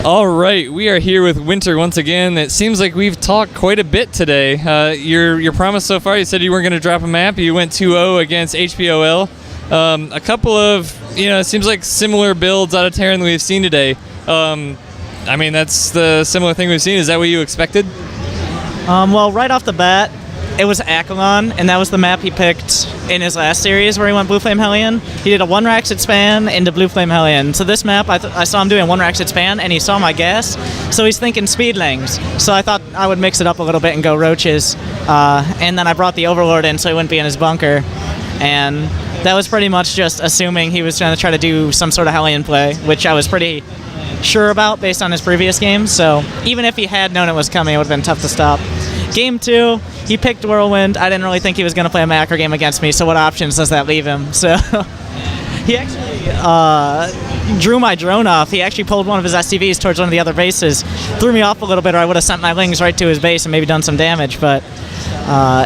All right, we are here with Winter once again. It seems like we've talked quite a bit today. Your promise so far, you said you weren't going to drop a map. You went 2-0 against HBOL. A couple of, it seems like similar builds out of Terran that we've seen today. I mean, that's the similar thing we've seen. Is that what you expected? Well, right off the bat, it was Akalon, and that was the map he picked in his last series where he went Blue Flame Hellion. He did a 1 Raxid span into Blue Flame Hellion. So this map, I saw him doing 1 Raxid span, and he saw my gas, so he's thinking Speedlings. So I thought I would mix it up a little bit and go Roaches. And then I brought the Overlord in so he wouldn't be in his bunker. And that was pretty much just assuming he was going to try to do some sort of Hellion play, which I was pretty sure about based on his previous games. So even if he had known it was coming, it would have been tough to stop. Game 2, he picked Whirlwind. I didn't really think he was going to play a macro game against me, so what options does that leave him? So he actually drew my drone off. He actually pulled one of his STVs towards one of the other bases, threw me off a little bit, or I would have sent my Lings right to his base and maybe done some damage, but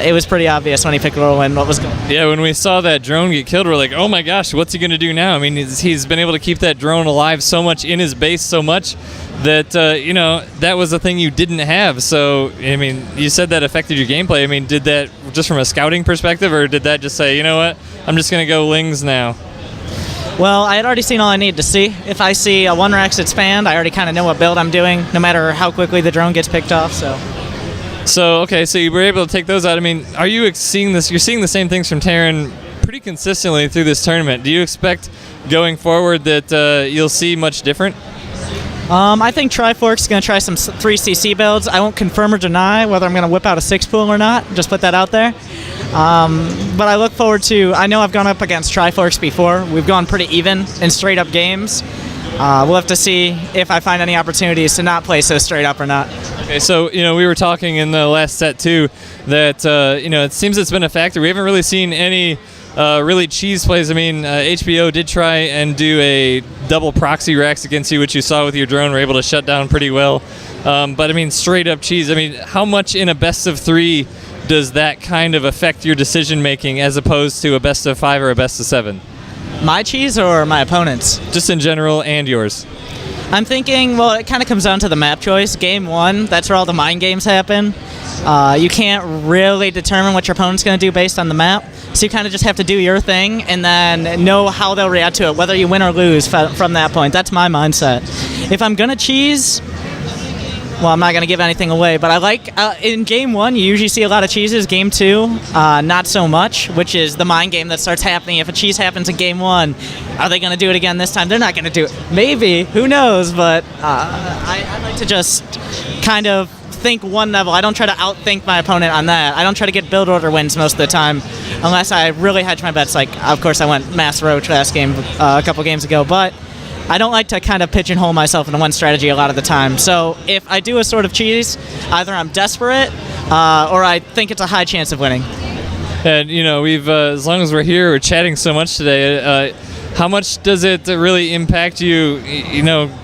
it was pretty obvious when he picked Whirlwind what was going on. Yeah, when we saw that drone get killed, we're like, oh my gosh, what's he going to do now? I mean, he's been able to keep that drone alive so much in his base so much that, that was a thing you didn't have. So, I mean, you said that affected your gameplay. I mean, did that just from a scouting perspective, or did that just say, you know what, I'm just going to go Lings now? Well, I had already seen all I needed to see. If I see a 1 Raxid span, I already kind of know what build I'm doing, no matter how quickly the drone gets picked off, So, okay, so you were able to take those out. I mean, are you seeing this? You're seeing the same things from Terran pretty consistently through this tournament. Do you expect going forward that you'll see much different? I think Trifork's going to try some 3CC builds. I won't confirm or deny whether I'm going to whip out a 6-pool or not. Just put that out there. But I look forward to... I know I've gone up against Triforks before. We've gone pretty even in straight-up games. We'll have to see if I find any opportunities to not play so straight up or not. Okay, so, we were talking in the last set, too, that, it seems it's been a factor. We haven't really seen any really cheese plays. I mean, HBO did try and do a double proxy racks against you, which you saw with your drone. Were able to shut down pretty well. But, I mean, straight up cheese. I mean, how much in a best of 3 does that kind of affect your decision-making as opposed to a best of 5 or a best of 7? My cheese or my opponent's? Just in general and yours. I'm thinking, well, it kind of comes down to the map choice. Game 1, that's where all the mind games happen. You can't really determine what your opponent's going to do based on the map, so you kind of just have to do your thing and then know how they'll react to it, whether you win or lose from that point. That's my mindset. If I'm going to cheese... Well, I'm not going to give anything away, but I like, in Game 1, you usually see a lot of cheeses. Game 2, not so much, which is the mind game that starts happening. If a cheese happens in Game 1, are they going to do it again this time? They're not going to do it. Maybe, who knows, but I like to just kind of think one level. I don't try to outthink my opponent on that. I don't try to get build order wins most of the time, unless I really hedge my bets. Like, of course, I went Mass Roach last game a couple games ago, but I don't like to kind of pigeonhole myself into one strategy a lot of the time. So if I do a sort of cheese, either I'm desperate or I think it's a high chance of winning. And, we've, as long as we're here, we're chatting so much today, how much does it really impact you,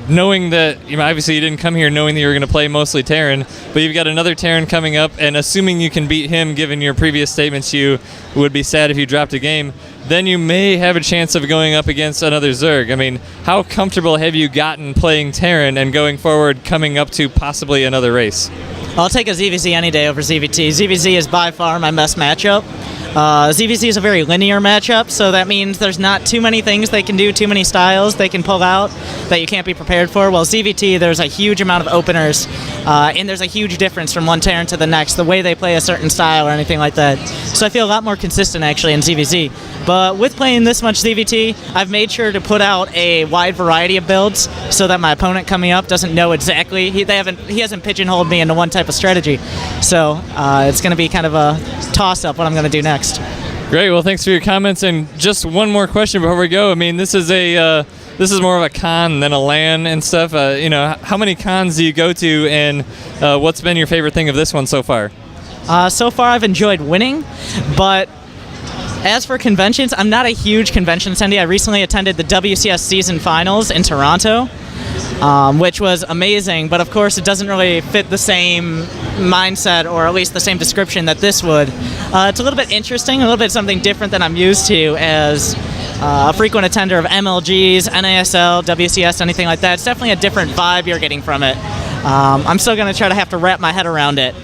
knowing that, obviously you didn't come here knowing that you were going to play mostly Terran, but you've got another Terran coming up, and assuming you can beat him, given your previous statements you would be sad if you dropped a game, then you may have a chance of going up against another Zerg. I mean, how comfortable have you gotten playing Terran and going forward coming up to possibly another race? I'll take a ZVZ any day over ZVT. ZVZ is by far my best matchup. ZVZ is a very linear matchup, so that means there's not too many things they can do, too many styles they can pull out that you can't be prepared for. While ZVT, there's a huge amount of openers, and there's a huge difference from one Terran to the next, the way they play a certain style or anything like that. So I feel a lot more consistent, actually, in ZVZ. But with playing this much ZVT, I've made sure to put out a wide variety of builds so that my opponent coming up doesn't know exactly. He hasn't pigeonholed me into one type of strategy. So it's going to be kind of a toss-up what I'm going to do next. Great. Well, thanks for your comments. And just one more question before we go. I mean, this is more of a con than a LAN and stuff. How many cons do you go to, and what's been your favorite thing of this one so far? So far, I've enjoyed winning, but as for conventions, I'm not a huge convention attendee. I recently attended the WCS season finals in Toronto, which was amazing, but of course it doesn't really fit the same mindset, or at least the same description that this would. It's a little bit interesting, a little bit something different than I'm used to as a frequent attender of MLGs, NASL, WCS, anything like that. It's definitely a different vibe you're getting from it. I'm still going to try to have to wrap my head around it,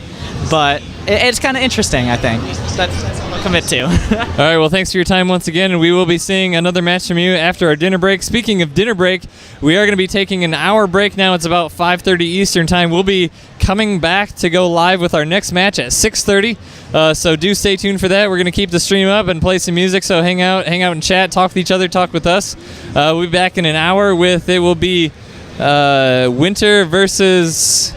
but it's kind of interesting, I think. That's what I'll commit to. All right, well, thanks for your time once again, and we will be seeing another match from you after our dinner break. Speaking of dinner break, we are going to be taking an hour break now. It's about 5:30 Eastern time. We'll be coming back to go live with our next match at 6:30, so do stay tuned for that. We're going to keep the stream up and play some music, so hang out and chat, talk with each other, talk with us. We'll be back in an hour with, it will be Winter versus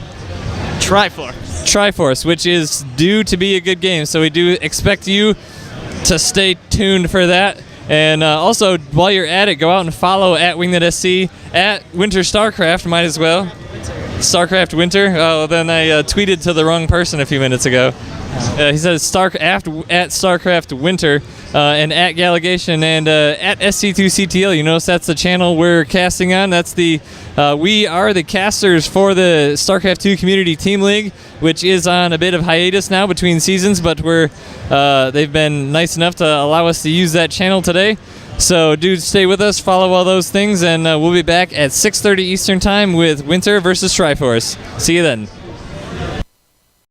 Triforce, which is due to be a good game, so we do expect you to stay tuned for that. And also, while you're at it, go out and follow at WingNetSC, at Winter Starcraft, might as well. Starcraft Winter? Oh, then I tweeted to the wrong person a few minutes ago. He says at Starcraft Winter, and at Galligation, and at SC2CTL. You notice that's the channel we're casting on. That's the we are the casters for the StarCraft 2 Community Team League, which is on a bit of hiatus now between seasons, but they've been nice enough to allow us to use that channel today. So do stay with us, follow all those things, and we'll be back at 6:30 Eastern time with Winter versus Triforce. See you then.